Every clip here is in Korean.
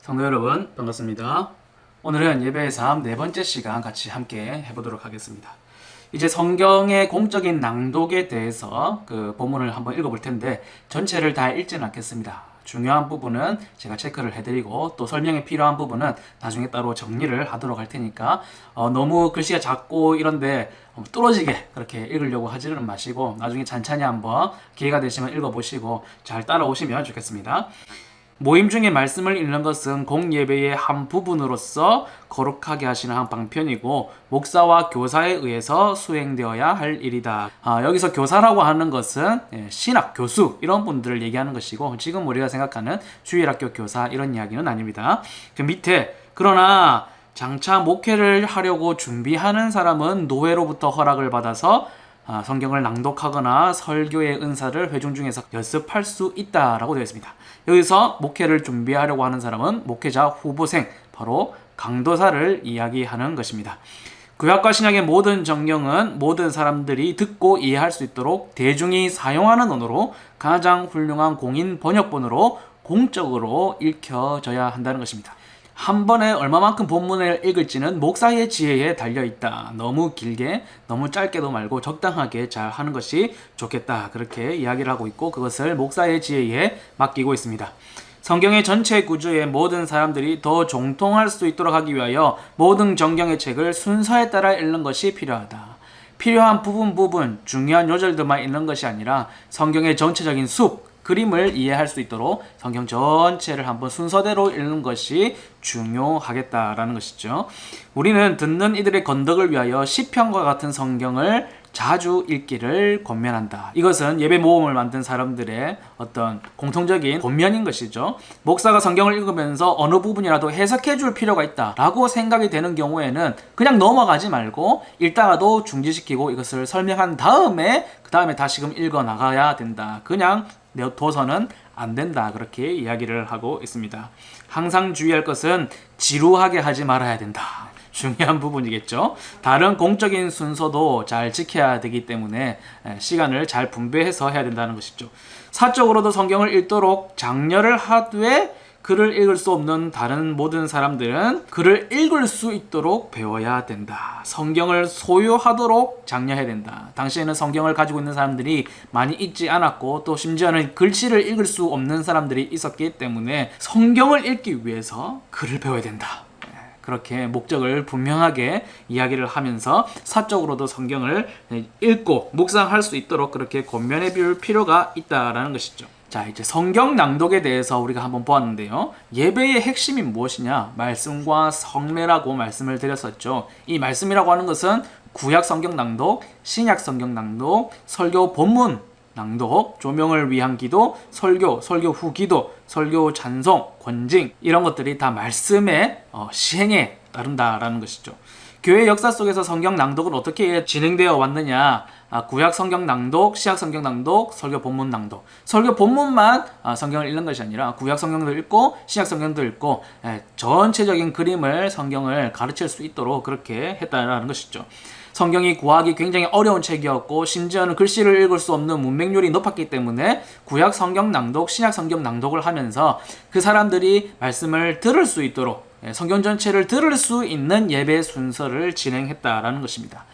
성도 여러분 반갑습니다. 오늘은 예배의 삶 네 번째 시간 같이 함께 해보도록 하겠습니다. 이제 성경의 공적인 낭독에 대해서 그 본문을 한번 읽어볼 텐데 전체를 다 읽지는 않겠습니다. 중요한 부분은 제가 체크를 해드리고 또 설명이 필요한 부분은 나중에 따로 정리를 하도록 할 테니까 너무 글씨가 작고 이런데 뚫어지게 그렇게 읽으려고 하지는 마시고 나중에 찬찬히 한번 기회가 되시면 읽어보시고 잘 따라오시면 좋겠습니다. 모임 중에 말씀을 읽는 것은 공예배의 한 부분으로서 거룩하게 하시는 한 방편이고 목사와 교사에 의해서 수행되어야 할 일이다. 여기서 교사라고 하는 것은 신학, 교수 이런 분들을 얘기하는 것이고 지금 우리가 생각하는 주일학교 교사 이런 이야기는 아닙니다. 그 밑에 그러나 장차 목회를 하려고 준비하는 사람은 노회로부터 허락을 받아서 성경을 낭독하거나 설교의 은사를 회중 중에서 연습할 수 있다라고 되어 있습니다. 여기서 목회를 준비하려고 하는 사람은 목회자 후보생, 바로 강도사를 이야기하는 것입니다. 구약과 신약의 모든 정령은 모든 사람들이 듣고 이해할 수 있도록 대중이 사용하는 언어로 가장 훌륭한 공인 번역본으로 공적으로 읽혀져야 한다는 것입니다. 한 번에 얼마만큼 본문을 읽을지는 목사의 지혜에 달려있다. 너무 길게, 너무 짧게도 말고 적당하게 잘 하는 것이 좋겠다. 그렇게 이야기를 하고 있고 그것을 목사의 지혜에 맡기고 있습니다. 성경의 전체 구조에 모든 사람들이 더 정통할 수 있도록 하기 위하여 모든 정경의 책을 순서에 따라 읽는 것이 필요하다. 필요한 부분, 중요한 요절들만 읽는 것이 아니라 성경의 전체적인 숲, 그림을 이해할 수 있도록 성경 전체를 한번 순서대로 읽는 것이 중요하겠다라는 것이죠. 우리는 듣는 이들의 건덕을 위하여 시편과 같은 성경을 자주 읽기를 권면한다. 이것은 예배 모험을 만든 사람들의 어떤 공통적인 권면인 것이죠. 목사가 성경을 읽으면서 어느 부분이라도 해석해 줄 필요가 있다라고 생각이 되는 경우에는 그냥 넘어가지 말고 읽다가도 중지시키고 이것을 설명한 다음에 그 다음에 다시금 읽어 나가야 된다. 그냥 내둬서는 안 된다. 그렇게 이야기를 하고 있습니다. 항상 주의할 것은 지루하게 하지 말아야 된다. 중요한 부분이겠죠. 다른 공적인 순서도 잘 지켜야 되기 때문에 시간을 잘 분배해서 해야 된다는 것이죠. 사적으로도 성경을 읽도록 장려를 하되 글을 읽을 수 없는 다른 모든 사람들은 글을 읽을 수 있도록 배워야 된다. 성경을 소유하도록 장려해야 된다. 당시에는 성경을 가지고 있는 사람들이 많이 있지 않았고 또 심지어는 글씨를 읽을 수 없는 사람들이 있었기 때문에 성경을 읽기 위해서 글을 배워야 된다. 그렇게 목적을 분명하게 이야기를 하면서 사적으로도 성경을 읽고 묵상할 수 있도록 그렇게 권면해 줄 필요가 있다라는 것이죠. 자, 이제 성경 낭독에 대해서 우리가 한번 보았는데요. 예배의 핵심이 무엇이냐? 말씀과 성례라고 말씀을 드렸었죠. 이 말씀이라고 하는 것은 구약 성경 낭독, 신약 성경 낭독, 설교 본문 낭독, 조명을 위한 기도, 설교 후 기도, 설교 찬송, 권징 이런 것들이 다 말씀의 시행에 따른다라는 것이죠. 교회 역사 속에서 성경 낭독은 어떻게 진행되어 왔느냐? 구약 성경 낭독, 신약 성경 낭독, 설교 본문 낭독. 설교 본문만 성경을 읽는 것이 아니라 구약 성경도 읽고 신약 성경도 읽고 전체적인 그림을 성경을 가르칠 수 있도록 그렇게 했다는 것이죠. 성경이 구하기 굉장히 어려운 책이었고 심지어는 글씨를 읽을 수 없는 문맹률이 높았기 때문에 구약 성경 낭독, 신약 성경 낭독을 하면서 그 사람들이 말씀을 들을 수 있도록 성경 전체를 들을 수 있는 예배 순서를 진행했다라는 것입니다.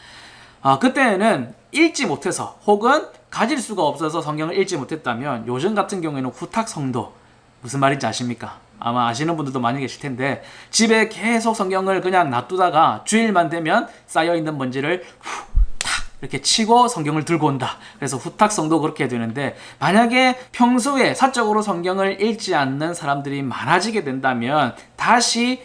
그때는 읽지 못해서 혹은 가질 수가 없어서 성경을 읽지 못했다면 요즘 같은 경우에는 후탁 성도, 무슨 말인지 아십니까? 아마 아시는 분들도 많이 계실 텐데 집에 계속 성경을 그냥 놔두다가 주일만 되면 쌓여있는 먼지를 탁 이렇게 치고 성경을 들고 온다. 그래서 후탁 성도 그렇게 되는데 만약에 평소에 사적으로 성경을 읽지 않는 사람들이 많아지게 된다면 다시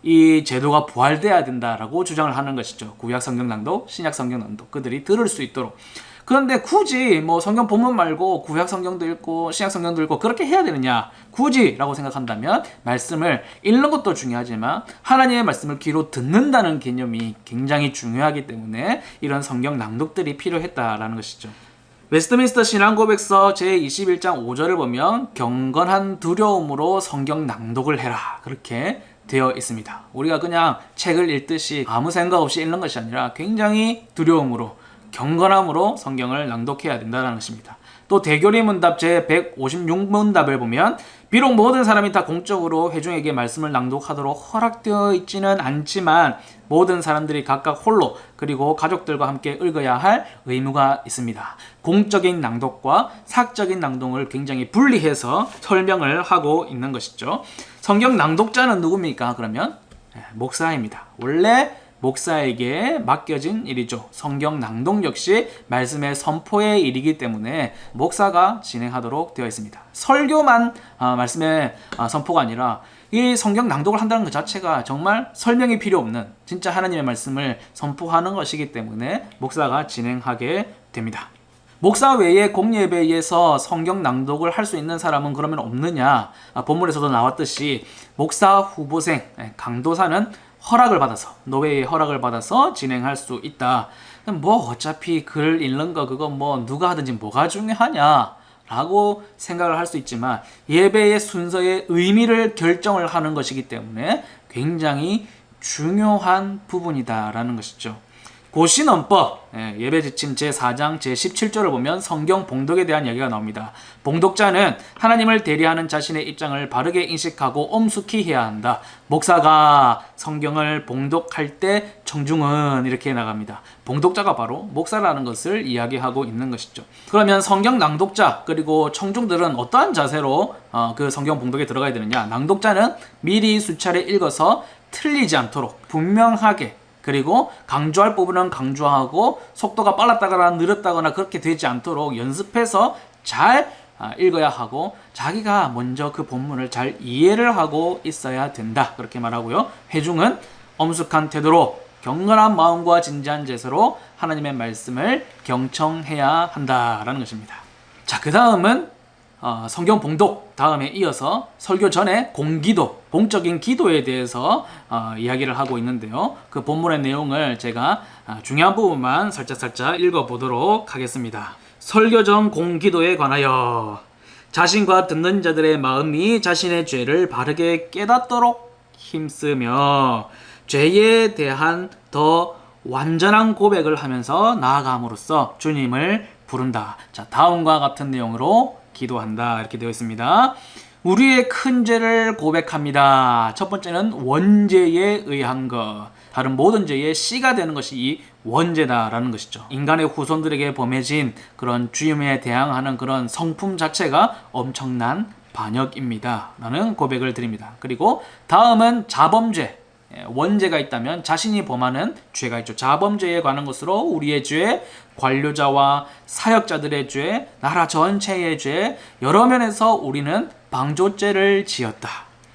이 제도가 부활돼야 된다라고 주장을 하는 것이죠. 구약 성경 낭독, 신약 성경 낭독 그들이 들을 수 있도록. 그런데 굳이 성경 본문 말고 구약 성경도 읽고 신약 성경도 읽고 그렇게 해야 되느냐? 굳이 라고 생각한다면 말씀을 읽는 것도 중요하지만 하나님의 말씀을 귀로 듣는다는 개념이 굉장히 중요하기 때문에 이런 성경 낭독들이 필요했다라는 것이죠. 웨스트민스터 신앙고백서 제21장 5절을 보면 경건한 두려움으로 성경 낭독을 해라. 그렇게 되어 있습니다. 우리가 그냥 책을 읽듯이 아무 생각 없이 읽는 것이 아니라 굉장히 두려움으로 경건함으로 성경을 낭독해야 된다는 것입니다. 또 대교리 문답 제156문답을 보면 비록 모든 사람이 다 공적으로 회중에게 말씀을 낭독하도록 허락되어 있지는 않지만 모든 사람들이 각각 홀로 그리고 가족들과 함께 읽어야 할 의무가 있습니다. 공적인 낭독과 사적인 낭독을 굉장히 분리해서 설명을 하고 있는 것이죠. 성경 낭독자는 누굽니까? 그러면 목사입니다. 원래 목사에게 맡겨진 일이죠. 성경 낭독 역시 말씀의 선포의 일이기 때문에 목사가 진행하도록 되어 있습니다. 설교만 말씀의 선포가 아니라 이 성경 낭독을 한다는 것 자체가 정말 설명이 필요 없는 진짜 하나님의 말씀을 선포하는 것이기 때문에 목사가 진행하게 됩니다. 목사 외에 공예배에서 성경 낭독을 할 수 있는 사람은 그러면 없느냐? 본문에서도 나왔듯이 목사 후보생, 강도사는 허락을 받아서, 노회의 허락을 받아서 진행할 수 있다. 뭐 어차피 글 읽는 거 그거 뭐 누가 하든지 뭐가 중요하냐 라고 생각을 할 수 있지만 예배의 순서의 의미를 결정을 하는 것이기 때문에 굉장히 중요한 부분이다라는 것이죠. 고신언법, 예배지침 제4장 제17조를 보면 성경 봉독에 대한 이야기가 나옵니다. 봉독자는 하나님을 대리하는 자신의 입장을 바르게 인식하고 엄숙히 해야 한다. 목사가 성경을 봉독할 때 청중은 이렇게 나갑니다. 봉독자가 바로 목사라는 것을 이야기하고 있는 것이죠. 그러면 성경 낭독자 그리고 청중들은 어떠한 자세로 그 성경 봉독에 들어가야 되느냐? 낭독자는 미리 수차례 읽어서 틀리지 않도록 분명하게 그리고 강조할 부분은 강조하고 속도가 빨랐다거나 느렸다거나 그렇게 되지 않도록 연습해서 잘 읽어야 하고 자기가 먼저 그 본문을 잘 이해를 하고 있어야 된다. 그렇게 말하고요. 회중은 엄숙한 태도로 경건한 마음과 진지한 제사로 하나님의 말씀을 경청해야 한다라는 것입니다. 자, 그 다음은 성경 봉독 다음에 이어서 설교 전에 공기도, 공적인 기도에 대해서 이야기를 하고 있는데요. 그 본문의 내용을 제가 중요한 부분만 살짝 읽어보도록 하겠습니다. 설교 전 공기도에 관하여 자신과 듣는 자들의 마음이 자신의 죄를 바르게 깨닫도록 힘쓰며 죄에 대한 더 완전한 고백을 하면서 나아감으로써 주님을 부른다. 자, 다음과 같은 내용으로 기도한다 이렇게 되어 있습니다. 우리의 큰 죄를 고백합니다. 첫 번째는 원죄에 의한 것. 다른 모든 죄의 씨가 되는 것이 이 원죄다라는 것이죠. 인간의 후손들에게 범해진 그런 주님에 대항하는 그런 성품 자체가 엄청난 반역입니다 라는 고백을 드립니다. 그리고 다음은 자범죄. 원죄가 있다면 자신이 범하는 죄가 있죠. 자범죄에 관한 것으로 우리의 죄, 관료자와 사역자들의 죄, 나라 전체의 죄, 여러 면에서 우리는 방조죄를 지었다.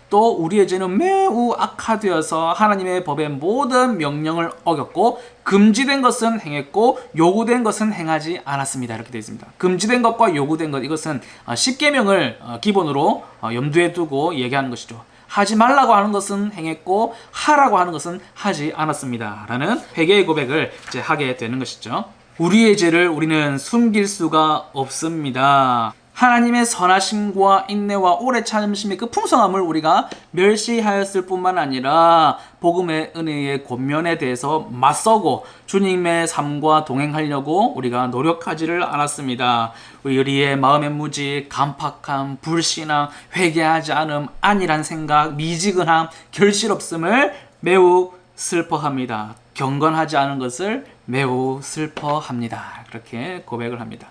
또 우리의 죄는 매우 악화되어서 하나님의 법의 모든 명령을 어겼고 금지된 것은 행했고 요구된 것은 행하지 않았습니다. 이렇게 되어 있습니다. 금지된 것과 요구된 것, 이것은 10계명을 기본으로 염두에 두고 얘기하는 것이죠. 하지 말라고 하는 것은 행했고 하라고 하는 것은 하지 않았습니다 라는 회개의 고백을 이제 하게 되는 것이죠. 우리의 죄를 우리는 숨길 수가 없습니다. 하나님의 선하심과 인내와 오래 참으심의 그 풍성함을 우리가 멸시하였을 뿐만 아니라 복음의 은혜의 권면에 대해서 맞서고 주님의 삶과 동행하려고 우리가 노력하지를 않았습니다. 우리의 마음의 무지, 간팍함, 불신앙, 회개하지 않음, 안일한 생각, 미지근함, 결실없음을 매우 슬퍼합니다. 경건하지 않은 것을 매우 슬퍼합니다. 그렇게 고백을 합니다.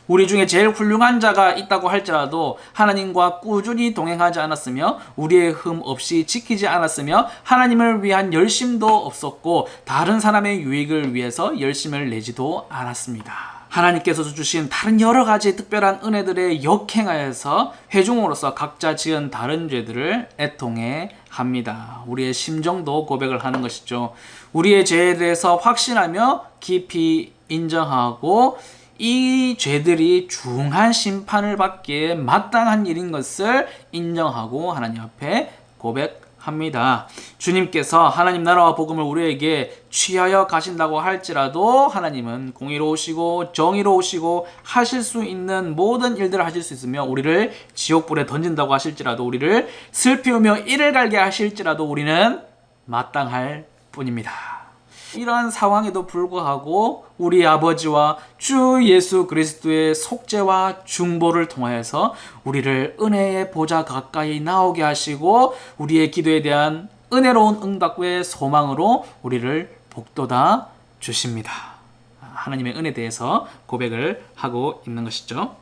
우리 중에 제일 훌륭한 자가 있다고 할지라도 하나님과 꾸준히 동행하지 않았으며 우리의 흠 없이 지키지 않았으며 하나님을 위한 열심도 없었고 다른 사람의 유익을 위해서 열심을 내지도 않았습니다. 하나님께서 주신 다른 여러 가지 특별한 은혜들에 역행하여서 회중으로서 각자 지은 다른 죄들을 애통해 합니다. 우리의 심정도 고백을 하는 것이죠. 우리의 죄에 대해서 확신하며 깊이 인정하고 이 죄들이 중한 심판을 받기에 마땅한 일인 것을 인정하고 하나님 앞에 고백합니다. 주님께서 하나님 나라와 복음을 우리에게 취하여 가신다고 할지라도 하나님은 공의로우시고 정의로우시고 하실 수 있는 모든 일들을 하실 수 있으며 우리를 지옥불에 던진다고 하실지라도 우리를 슬피우며 이를 갈게 하실지라도 우리는 마땅할 뿐입니다. 이러한 상황에도 불구하고 우리 아버지와 주 예수 그리스도의 속죄와 중보를 통하여서 우리를 은혜의 보좌 가까이 나오게 하시고 우리의 기도에 대한 은혜로운 응답의 소망으로 우리를 복돋아 주십니다. 하나님의 은혜에 대해서 고백을 하고 있는 것이죠.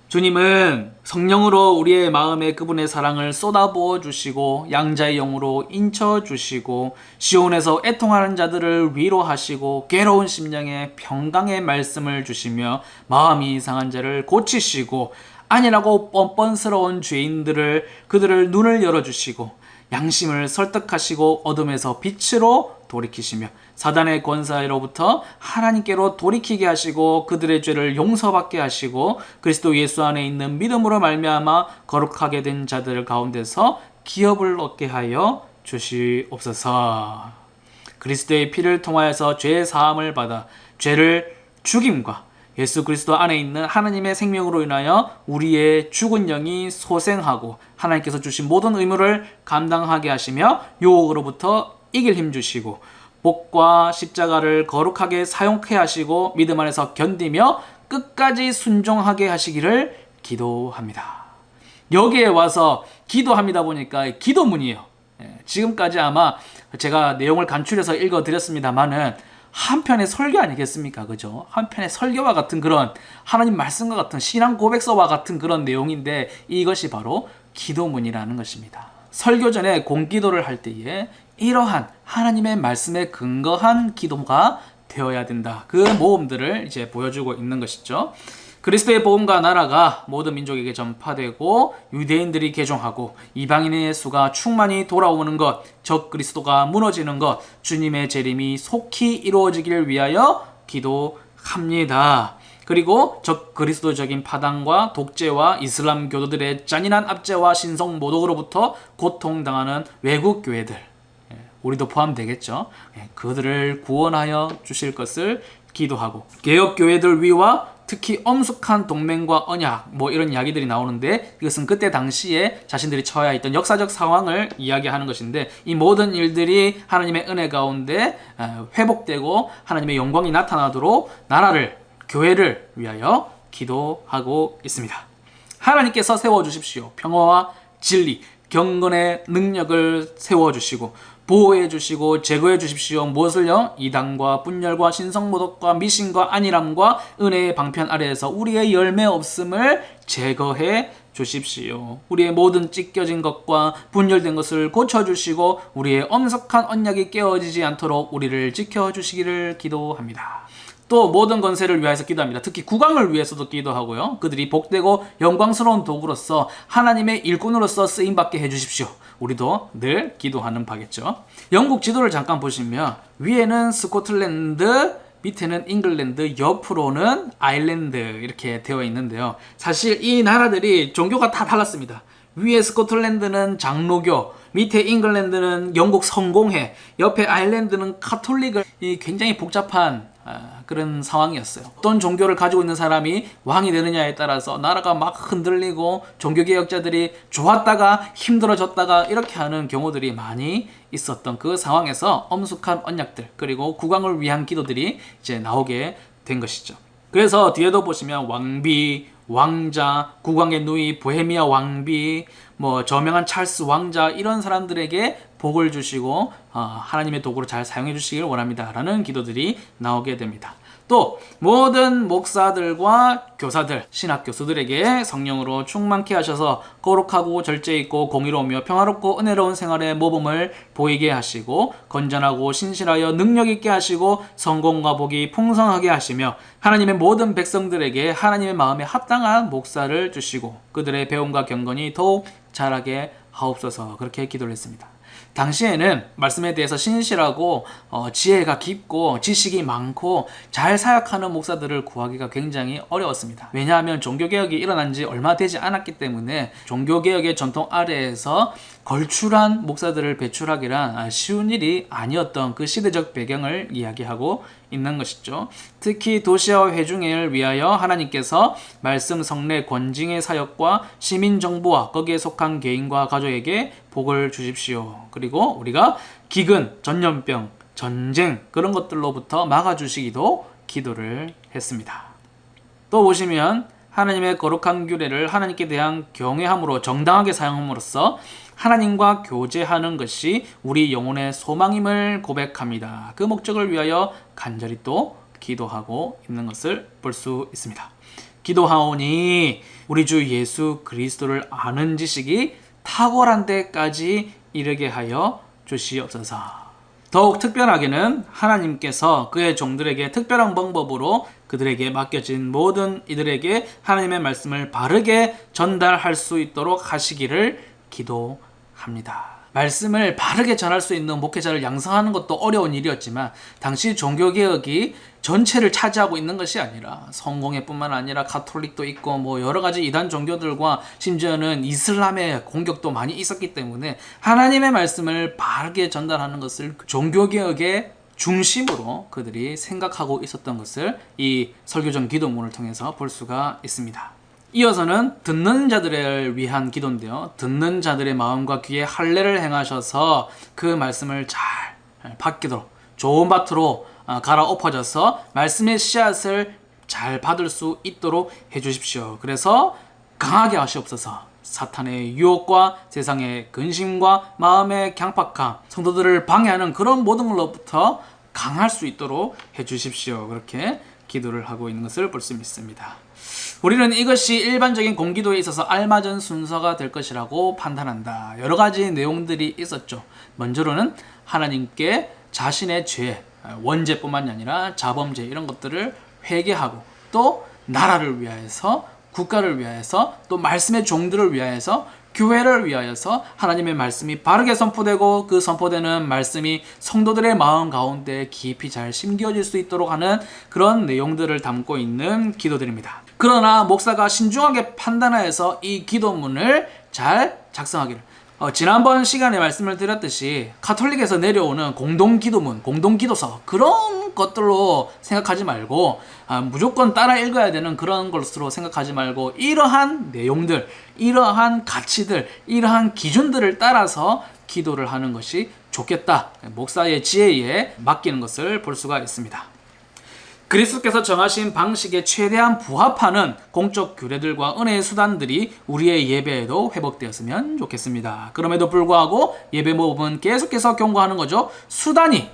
주님은 성령으로 우리의 마음에 그분의 사랑을 쏟아부어 주시고 양자의 영으로 인쳐 주시고 시온에서 애통하는 자들을 위로하시고 괴로운 심령에 평강의 말씀을 주시며 마음이 상한 자를 고치시고 아니라고 뻔뻔스러운 죄인들을 그들을 눈을 열어주시고 양심을 설득하시고 어둠에서 빛으로 돌이키시며 사단의 권세로부터 하나님께로 돌이키게 하시고 그들의 죄를 용서받게 하시고 그리스도 예수 안에 있는 믿음으로 말미암아 거룩하게 된 자들 가운데서 기업을 얻게 하여 주시옵소서. 그리스도의 피를 통하여서 죄 사함을 받아 죄를 죽임과 예수 그리스도 안에 있는 하나님의 생명으로 인하여 우리의 죽은 영이 소생하고 하나님께서 주신 모든 의무를 감당하게 하시며 유혹으로부터 이길 힘 주시고 복과 십자가를 거룩하게 사용케 하시고 믿음 안에서 견디며 끝까지 순종하게 하시기를 기도합니다. 여기에 와서 기도합니다 보니까 기도문이에요. 지금까지 아마 제가 내용을 간추려서 읽어드렸습니다만은 한편의 설교 아니겠습니까? 그죠? 한편의 설교와 같은 그런 하나님 말씀과 같은 신앙 고백서와 같은 그런 내용인데 이것이 바로 기도문이라는 것입니다. 설교 전에 공기도를 할 때에 이러한 하나님의 말씀에 근거한 기도가 되어야 된다. 그 모험들을 이제 보여주고 있는 것이죠. 그리스도의 복음과 나라가 모든 민족에게 전파되고 유대인들이 개종하고 이방인의 수가 충만히 돌아오는 것, 적 그리스도가 무너지는 것, 주님의 재림이 속히 이루어지길 위하여 기도합니다. 그리고 적 그리스도적인 파당과 독재와 이슬람 교도들의 잔인한 압제와 신성 모독으로부터 고통당하는 외국 교회들, 우리도 포함되겠죠. 그들을 구원하여 주실 것을 기도하고 개혁 교회들 위와 특히 엄숙한 동맹과 언약 이런 이야기들이 나오는데 이것은 그때 당시에 자신들이 처해야 했던 역사적 상황을 이야기하는 것인데 이 모든 일들이 하나님의 은혜 가운데 회복되고 하나님의 영광이 나타나도록 나라를 교회를 위하여 기도하고 있습니다. 하나님께서 세워주십시오. 평화와 진리, 경건의 능력을 세워주시고 보호해 주시고 제거해 주십시오. 무엇을요? 이단과 분열과 신성모독과 미신과 안일함과 은혜의 방편 아래에서 우리의 열매 없음을 제거해 주십시오. 우리의 모든 찢겨진 것과 분열된 것을 고쳐주시고 우리의 엄석한 언약이 깨어지지 않도록 우리를 지켜주시기를 기도합니다. 또 모든 건세를 위하여서 기도합니다. 특히 국왕을 위해서도 기도하고요. 그들이 복되고 영광스러운 도구로서 하나님의 일꾼으로서 쓰임받게 해주십시오. 우리도 늘 기도하는 바겠죠. 영국 지도를 잠깐 보시면 위에는 스코틀랜드, 밑에는 잉글랜드, 옆으로는 아일랜드 이렇게 되어 있는데요. 사실 이 나라들이 종교가 다 달랐습니다. 위에 스코틀랜드는 장로교, 밑에 잉글랜드는 영국 성공회, 옆에 아일랜드는 카톨릭을 굉장히 복잡한 그런 상황이었어요. 어떤 종교를 가지고 있는 사람이 왕이 되느냐에 따라서 나라가 막 흔들리고 종교개혁자들이 좋았다가 힘들어졌다가 이렇게 하는 경우들이 많이 있었던 그 상황에서 엄숙한 언약들 그리고 국왕을 위한 기도들이 이제 나오게 된 것이죠. 그래서 뒤에도 보시면 왕비, 왕자, 국왕의 누이, 보헤미아 왕비, 저명한 찰스 왕자 이런 사람들에게 복을 주시고 하나님의 도구로 잘 사용해 주시길 원합니다 라는 기도들이 나오게 됩니다. 또 모든 목사들과 교사들, 신학 교수들에게 성령으로 충만케 하셔서 거룩하고 절제 있고 공의로우며 평화롭고 은혜로운 생활의 모범을 보이게 하시고 건전하고 신실하여 능력 있게 하시고 성공과 복이 풍성하게 하시며 하나님의 모든 백성들에게 하나님의 마음에 합당한 목사를 주시고 그들의 배움과 경건이 더욱 자라게 하옵소서 그렇게 기도를 했습니다. 당시에는 말씀에 대해서 신실하고 지혜가 깊고 지식이 많고 잘 사역하는 목사들을 구하기가 굉장히 어려웠습니다. 왜냐하면 종교개혁이 일어난 지 얼마 되지 않았기 때문에 종교개혁의 전통 아래에서 걸출한 목사들을 배출하기란 쉬운 일이 아니었던 그 시대적 배경을 이야기하고 있는 것이죠. 특히 도시와 회중회를 위하여 하나님께서 말씀 성례 권징의 사역과 시민 정부와 거기에 속한 개인과 가족에게 복을 주십시오. 그리고 우리가 기근, 전염병, 전쟁 그런 것들로부터 막아주시기도 기도를 했습니다. 또 보시면 하나님의 거룩한 규례를 하나님께 대한 경외함으로 정당하게 사용함으로써 하나님과 교제하는 것이 우리 영혼의 소망임을 고백합니다. 그 목적을 위하여 간절히 또 기도하고 있는 것을 볼 수 있습니다. 기도하오니 우리 주 예수 그리스도를 아는 지식이 탁월한 데까지 이르게 하여 주시옵소서. 더욱 특별하게는 하나님께서 그의 종들에게 특별한 방법으로 그들에게 맡겨진 모든 이들에게 하나님의 말씀을 바르게 전달할 수 있도록 하시기를 기도합니다. 말씀을 바르게 전할 수 있는 목회자를 양성하는 것도 어려운 일이었지만 당시 종교개혁이 전체를 차지하고 있는 것이 아니라 성공회뿐만 아니라 가톨릭도 있고 뭐 여러 가지 이단 종교들과 심지어는 이슬람의 공격도 많이 있었기 때문에 하나님의 말씀을 바르게 전달하는 것을 종교개혁의 중심으로 그들이 생각하고 있었던 것을 이 설교전 기도문을 통해서 볼 수가 있습니다. 이어서는 듣는 자들을 위한 기도인데요. 듣는 자들의 마음과 귀에 할례를 행하셔서 그 말씀을 잘 받기도록 좋은 밭으로 갈아엎어져서 말씀의 씨앗을 잘 받을 수 있도록 해주십시오. 그래서 강하게 하시옵소서. 사탄의 유혹과 세상의 근심과 마음의 강팍함, 성도들을 방해하는 그런 모든 것로부터 강할 수 있도록 해주십시오. 그렇게 기도를 하고 있는 것을 볼 수 있습니다. 우리는 이것이 일반적인 공기도에 있어서 알맞은 순서가 될 것이라고 판단한다. 여러 가지 내용들이 있었죠. 먼저로는 하나님께 자신의 죄, 원죄뿐만이 아니라 자범죄 이런 것들을 회개하고 또 나라를 위하여서 국가를 위하여서 또 말씀의 종들을 위하여서 교회를 위하여서 하나님의 말씀이 바르게 선포되고 그 선포되는 말씀이 성도들의 마음 가운데 깊이 잘 심겨질 수 있도록 하는 그런 내용들을 담고 있는 기도들입니다. 그러나 목사가 신중하게 판단하여서 이 기도문을 잘 작성하기를 지난번 시간에 말씀을 드렸듯이 가톨릭에서 내려오는 공동기도문, 공동기도서 그런 것들로 생각하지 말고 무조건 따라 읽어야 되는 그런 것으로 생각하지 말고 이러한 내용들, 이러한 가치들, 이러한 기준들을 따라서 기도를 하는 것이 좋겠다. 목사의 지혜에 맡기는 것을 볼 수가 있습니다. 그리스도께서 정하신 방식에 최대한 부합하는 공적 규례들과 은혜의 수단들이 우리의 예배에도 회복되었으면 좋겠습니다. 그럼에도 불구하고 예배 모범은 계속해서 경고하는 거죠. 수단이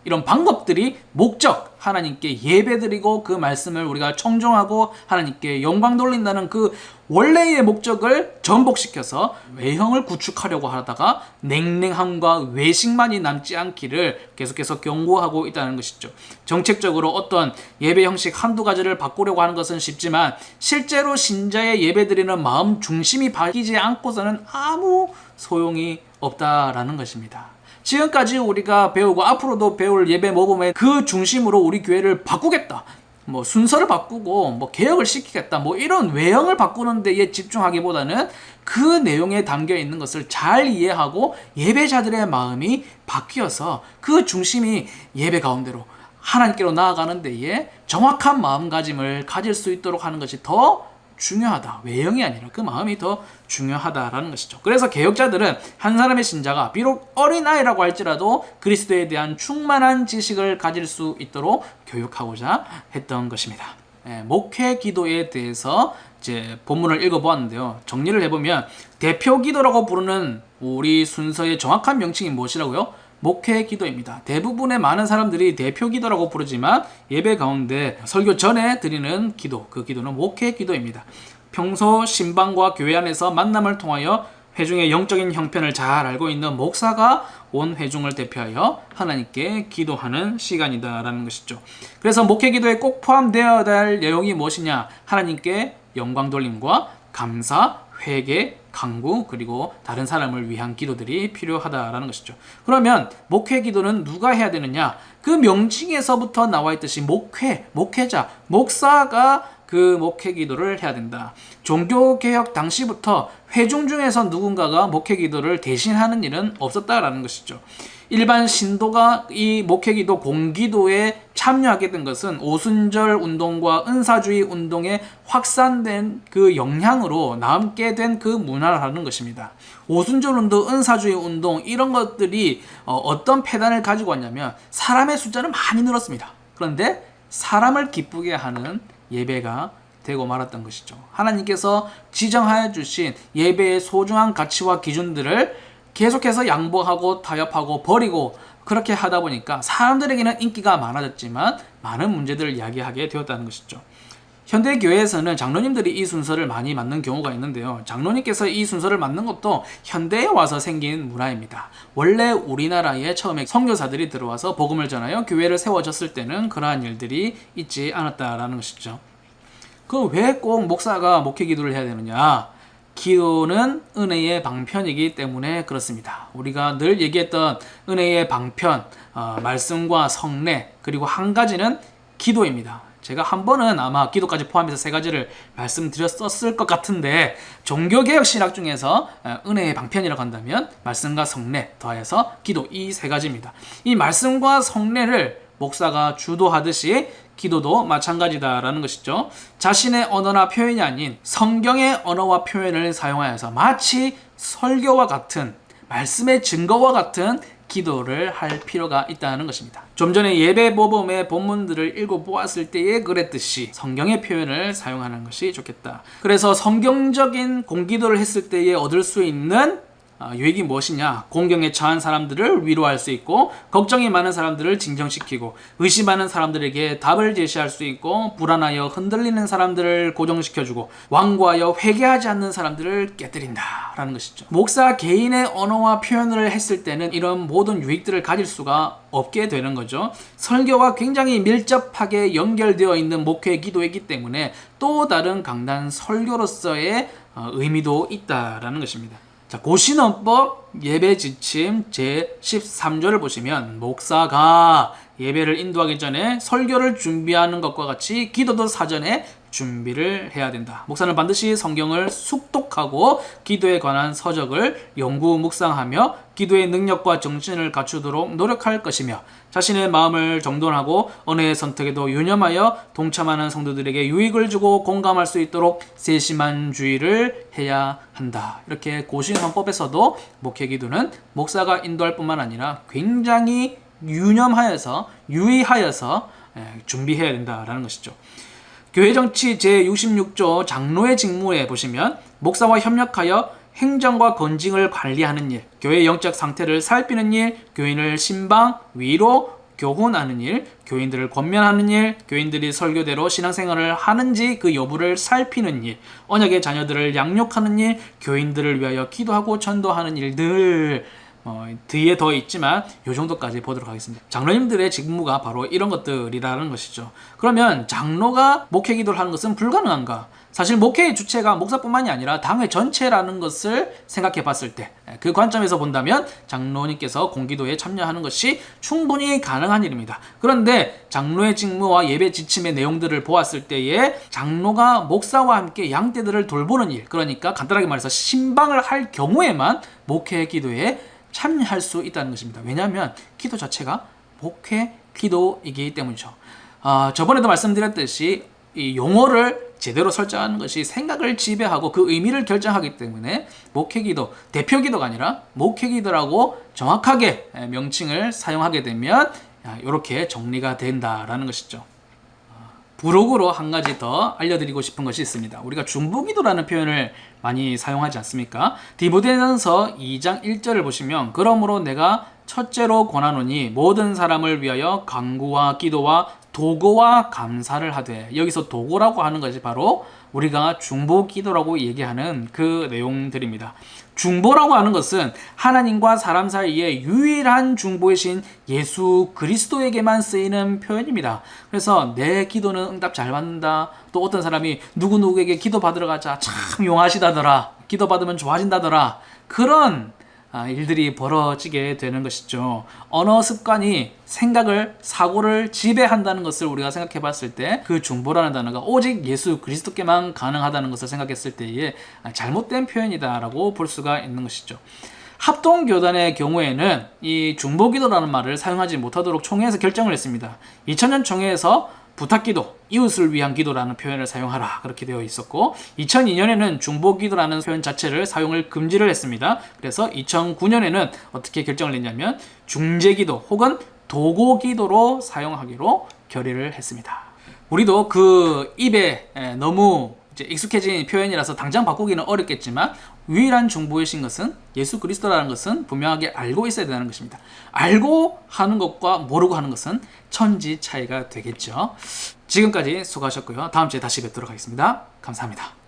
이런 방법들이 목적 하나님께 예배드리고 그 말씀을 우리가 청종하고 하나님께 영광 돌린다는 그 원래의 목적을 전복시켜서 외형을 구축하려고 하다가 냉랭함과 외식만이 남지 않기를 계속해서 경고하고 있다는 것이죠. 정책적으로 어떤 예배 형식 한두 가지를 바꾸려고 하는 것은 쉽지만 실제로 신자의 예배드리는 마음 중심이 바뀌지 않고서는 아무 소용이 없다라는 것입니다. 지금까지 우리가 배우고 앞으로도 배울 예배 모범의 그 중심으로 우리 교회를 바꾸겠다. 뭐 순서를 바꾸고 뭐 개혁을 시키겠다. 뭐 이런 외형을 바꾸는 데에 집중하기보다는 그 내용에 담겨 있는 것을 잘 이해하고 예배자들의 마음이 바뀌어서 그 중심이 예배 가운데로 하나님께로 나아가는 데에 정확한 마음가짐을 가질 수 있도록 하는 것이 더 중요하다. 외형이 아니라 그 마음이 더 중요하다라는 것이죠. 그래서 개혁자들은 한 사람의 신자가 비록 어린아이라고 할지라도 그리스도에 대한 충만한 지식을 가질 수 있도록 교육하고자 했던 것입니다. 목회 기도에 대해서 이제 본문을 읽어보았는데요. 정리를 해보면 대표 기도라고 부르는 우리 순서의 정확한 명칭이 무엇이라고요? 목회 기도입니다. 대부분의 많은 사람들이 대표 기도라고 부르지만 예배 가운데 설교 전에 드리는 기도, 그 기도는 목회 기도입니다. 평소 신방과 교회 안에서 만남을 통하여 회중의 영적인 형편을 잘 알고 있는 목사가 온 회중을 대표하여 하나님께 기도하는 시간이다라는 것이죠. 그래서 목회 기도에 꼭 포함되어야 할 내용이 무엇이냐? 하나님께 영광 돌림과 감사, 회개, 간구 그리고 다른 사람을 위한 기도들이 필요하다라는 것이죠. 그러면 목회 기도는 누가 해야 되느냐? 그 명칭에서부터 나와 있듯이 목회자, 목사가 그 목회 기도를 해야 된다. 종교개혁 당시부터 회중 중에서 누군가가 목회 기도를 대신하는 일은 없었다라는 것이죠. 일반 신도가 이 목회기도 공기도에 참여하게 된 것은 오순절 운동과 은사주의 운동에 확산된 그 영향으로 남게 된 그 문화라는 것입니다. 오순절 운동, 은사주의 운동 이런 것들이 어떤 폐단을 가지고 왔냐면 사람의 숫자는 많이 늘었습니다. 그런데 사람을 기쁘게 하는 예배가 되고 말았던 것이죠. 하나님께서 지정하여 주신 예배의 소중한 가치와 기준들을 계속해서 양보하고 타협하고 버리고 그렇게 하다 보니까 사람들에게는 인기가 많아졌지만 많은 문제들을 이야기하게 되었다는 것이죠. 현대 교회에서는 장로님들이 이 순서를 많이 맡는 경우가 있는데요. 장로님께서 이 순서를 맡는 것도 현대에 와서 생긴 문화입니다. 원래 우리나라에 처음에 선교사들이 들어와서 복음을 전하여 교회를 세워졌을 때는 그러한 일들이 있지 않았다라는 것이죠. 그럼 왜 꼭 목사가 목회 기도를 해야 되느냐? 기도는 은혜의 방편이기 때문에 그렇습니다. 우리가 늘 얘기했던 은혜의 방편, 말씀과 성례, 그리고 한 기도입니다. 제가 한 번은 아마 기도까지 포함해서 3가지를 말씀드렸었을 것 같은데 종교개혁 신학 중에서 은혜의 방편이라고 한다면 말씀과 성례 더해서 기도 이 3가지입니다. 이 말씀과 성례를 목사가 주도하듯이 기도도 마찬가지다라는 것이죠. 자신의 언어나 표현이 아닌 성경의 언어와 표현을 사용하여서 마치 설교와 같은 말씀의 증거와 같은 기도를 할 필요가 있다는 것입니다. 좀 전에 예배 모범의 본문들을 읽어보았을 때에 그랬듯이 성경의 표현을 사용하는 것이 좋겠다. 그래서 성경적인 공기도를 했을 때에 얻을 수 있는 유익이 무엇이냐? 공경에 처한 사람들을 위로할 수 있고 걱정이 많은 사람들을 진정시키고 의심하는 사람들에게 답을 제시할 수 있고 불안하여 흔들리는 사람들을 고정시켜주고 완고하여 회개하지 않는 사람들을 깨뜨린다라는 것이죠. 목사 개인의 언어와 표현을 했을 때는 이런 모든 유익들을 가질 수가 없게 되는 거죠. 설교와 굉장히 밀접하게 연결되어 있는 목회 기도이기 때문에 또 다른 강단 설교로서의 의미도 있다라는 것입니다. 자, 고신언법 예배 지침 제13조를 보시면 목사가 예배를 인도하기 전에 설교를 준비하는 것과 같이 기도도 사전에 준비를 해야 된다. 목사는 반드시 성경을 숙독하고 기도에 관한 서적을 연구 묵상하며 기도의 능력과 정신을 갖추도록 노력할 것이며 자신의 마음을 정돈하고 언어의 선택에도 유념하여 동참하는 성도들에게 유익을 주고 공감할 수 있도록 세심한 주의를 해야 한다. 이렇게 고신헌법에서도 목회 기도는 목사가 인도할 뿐만 아니라 굉장히 유념하여서 유의하여서 준비해야 된다라는 것이죠. 교회정치 제66조 장로의 직무에 보시면 목사와 협력하여 행정과 건징을 관리하는 일, 교회의 영적 상태를 살피는 일, 교인을 신방, 위로, 교훈하는 일, 교인들을 권면하는 일, 교인들이 설교대로 신앙생활을 하는지 그 여부를 살피는 일, 언약의 자녀들을 양육하는 일, 교인들을 위하여 기도하고 전도하는 일들 뒤에 더 있지만 이 정도까지 보도록 하겠습니다. 장로님들의 직무가 바로 이런 것들이라는 것이죠. 그러면 장로가 목회 기도를 하는 것은 불가능한가? 사실 목회의 주체가 목사뿐만이 아니라 당회 전체라는 것을 생각해 봤을 때 그 관점에서 본다면 장로님께서 공기도에 참여하는 것이 충분히 가능한 일입니다. 그런데 장로의 직무와 예배 지침의 내용들을 보았을 때에 장로가 목사와 함께 양떼들을 돌보는 일, 그러니까 간단하게 말해서 신방을 할 경우에만 목회 기도에 참여할 수 있다는 것입니다. 왜냐하면 기도 자체가 목회 기도이기 때문이죠. 저번에도 말씀드렸듯이 이 용어를 제대로 설정하는 것이 생각을 지배하고 그 의미를 결정하기 때문에 목회 기도, 대표 기도가 아니라 목회 기도라고 정확하게 명칭을 사용하게 되면 이렇게 정리가 된다라는 것이죠. 부록으로 한 가지 더 알려드리고 싶은 것이 있습니다. 우리가 중보기도라는 표현을 많이 사용하지 않습니까? 디모데전서 2장 1절을 보시면 그러므로 내가 첫째로 권하노니 모든 사람을 위하여 간구와 기도와 도고와 감사를 하되, 여기서 도고라고 하는 것이 바로 우리가 중보기도라고 얘기하는 그 내용들입니다. 중보라고 하는 것은 하나님과 사람 사이에 유일한 중보이신 예수 그리스도에게만 쓰이는 표현입니다. 그래서 내 기도는 응답 잘 받는다. 또 어떤 사람이 누구누구에게 기도 받으러 가자. 참 용하시다더라. 기도 받으면 좋아진다더라. 그런 일들이 벌어지게 되는 것이죠. 언어 습관이 사고를 지배한다는 것을 우리가 생각해 봤을 때 그 중보라는 단어가 오직 예수 그리스도께만 가능하다는 것을 생각했을 때에 잘못된 표현이다라고 볼 수가 있는 것이죠. 합동교단의 경우에는 이 중보기도라는 말을 사용하지 못하도록 총회에서 결정을 했습니다. 2000년 총회에서 부탁기도, 이웃을 위한 기도라는 표현을 사용하라 그렇게 되어 있었고, 2002년에는 중보기도라는 표현 자체를 사용을 금지를 했습니다. 그래서 2009년에는 어떻게 결정을 했냐면 중재기도 혹은 도고기도로 사용하기로 결의를 했습니다. 우리도 그 입에 너무 이제 익숙해진 표현이라서 당장 바꾸기는 어렵겠지만 유일한 중보이신 것은 예수 그리스도라는 것은 분명하게 알고 있어야 되는 것입니다. 알고 하는 것과 모르고 하는 것은 천지 차이가 되겠죠. 지금까지 수고하셨고요. 다음 주에 다시 뵙도록 하겠습니다. 감사합니다.